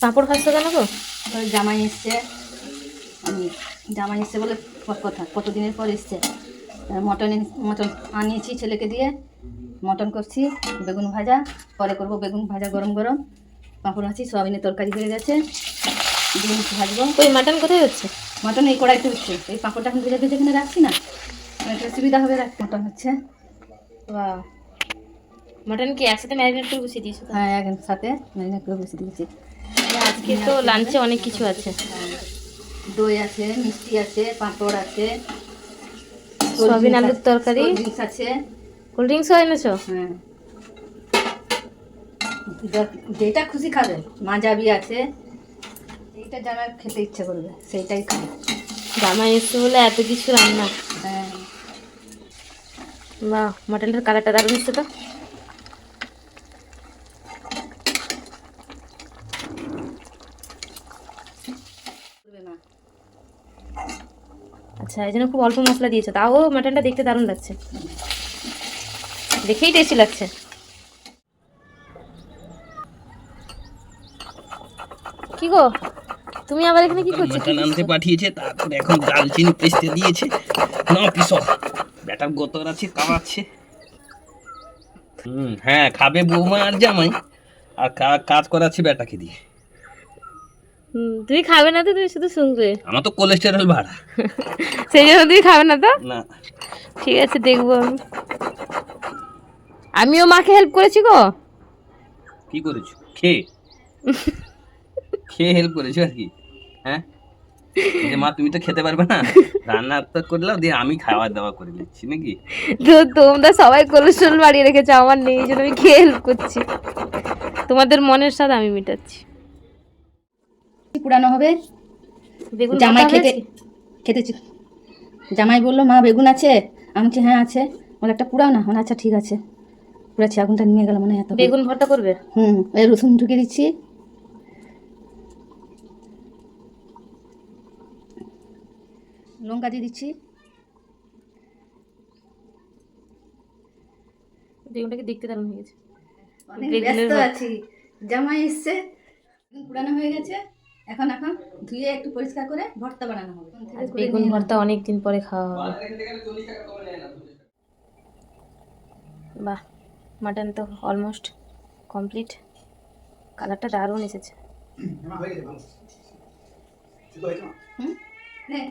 পাঁপড় খাচ্ছ কেন গো? ওই জামাই এসছে, জামাই এসছে বলে কথা, কতদিনের পর এসছে। মটন আনিয়েছি ছেলেকে দিয়ে, মটন করছি, বেগুন ভাজা পরে করবো, বেগুন ভাজা গরম গরম, পাঁপড় আছি, সয়াবিনের তরকারি হয়ে গেছে, ডিম ভাজবো। ওই মাটন কোথায় হচ্ছে? মটন এই কড়াইতে হচ্ছে, এই পাঁপড়টা এখন ভেজে ভেজে এখানে রাখছি না, একটা সুবিধা হবে। মটন হচ্ছে। বাহ, মটন কি একসাথে ম্যারিনেট করে বসিয়ে দিয়েছো? হ্যাঁ, একসাথে ম্যারিনেট করে বসে দিয়েছি। আজকে তো লাঞ্চে অনেক কিছু আছে। দই আছে, মিষ্টি আছে, পাঁপড় আছে, সয়াবিন আলুর তরকারি, কোল্ড ড্রিঙ্কস আছে। কোল্ড ড্রিঙ্কসও এনেছো? হ্যাঁ, যেটা খুশি খাবে। মাজাবি আছে, এইটা যারা খেতে ইচ্ছে করবে সেইটাই খাবে। জামাই এসছে বলে এত কিছু রান্না। হ্যাঁ, বাহ, মটনটার কালারটা দারুণ এসছে তো। না আচ্ছা, এই জন্য খুব অল্প মশলা দিয়েছো, তাও মটনটা দেখতে দারুণ লাগছে, দেখেই টেস্টি লাগছে। কি গো, তুমি আবার এখানে কি করছো? মটন আনতে পাঠিয়েছে, তারপরে এখন দারচিনি পেস্টে দিয়েছে। না পিসো, ব্যাটার গোতর আছে, কামাচ্ছে। হ্যাঁ, খাবে বৌমা আর জামাই, আর কাজ করাচ্ছি ব্যাটাকে দিয়ে। তুমি খাবে না তো, তুমি শুধু শুনবে। আমার তো কোলেস্টেরল বাড়া, সেই জন্য তুমি খাবে না তো? না। ঠিক আছে, দেখবো আমি। আমিও মাকে হেল্প করেছি গো। কি করেছো? খেয়ে খেয়ে হেল্প করেছো আর কি? হ্যাঁ, যে মা তুমি তো খেতে পারবে না, রান্না তো করলাম, দিয়ে আমি খাওয়া দাওয়া করে নিচ্ছি নাকি? তো তোমরা সবাই কোলেস্ট্রল বাড়িয়ে রেখেছো, আমার নেই, এই জন্য আমি খেয়ে হেল্প করছি। তোমাদের মনের স্বাদ আমি মেটাচ্ছি। পুরানো হবে। বেগুন জামাই ভাজা খেতে হয়েছে? খেতেছি। জামাই বললো মা বেগুন আছে, আমি বলছি হ্যাঁ আছে। বলে একটা পুরাও না, মানে আচ্ছা ঠিক আছে, পুরাচ্ছি। আগুনটা নিয়ে গেল মানে এত। বেগুন ভর্তা করবে? এই রসুন ঢুকিয়ে দিচ্ছি, লঙ্কা দিয়ে দিচ্ছি। বেগুনটাকে দেখতে দারুণ হয়ে গেছে। অনেক বেগুনের ব্যস্ত ভর্তা। আছি, জামাই এসছে, পুরানো হয়ে গেছে। এখন ধুয়ে একটু পরিষ্কার করে ভর্তা বানানো হবে। আজ বেগুন ভর্তা অনেক দিন পরে খাওয়া হবে। বাহ, মাটন তো অলমোস্ট কমপ্লিট। কালারটা দারুণ এসেছে।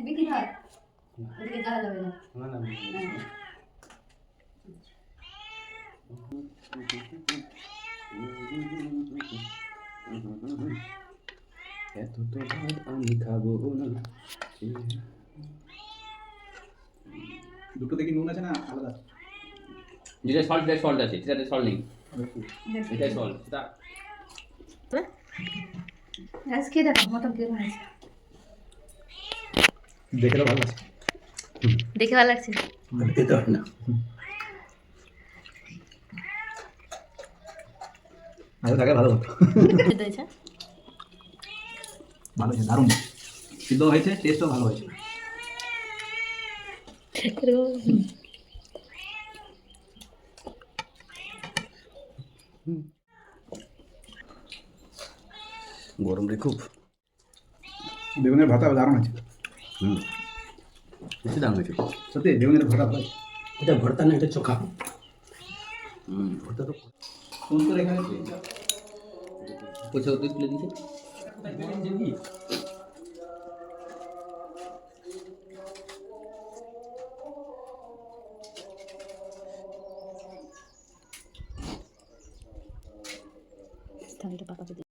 বিক্রি হয়, ওদিকে যাওয়া যাবে না। এত তো ভাত আমি খাবো না। দুটো দেখি নুন আছে না আলাদা? যেটা সল্ট আছে, সেটাতে সল্ট নেই, এটাই সল্ট। সেটা আজ খেয়ে দেখো মটন কিরকম হয়েছে। দেখে তো ভালো লাগছে। দেখে ভালো লাগছে। খেতে হয় না, আগে থাকে ভালো হতো। খেতে হয়েছে? ভালো হয়েছে, দারুণ সিদ্ধ হয়েছে, টেস্টও ভালো হয়েছে। গরম রে খুব। বেগুনের ভর্তা দারুণ আছে। বেশি দাম হয়েছে সত্যি বেগুনের ভর্তা ভালো। এটা ভর্তা না, এটা চোখা। ওটা তো সুন্দর। এখানে পয়সা তুলে দিয়েছে। তাহলে পাপাকে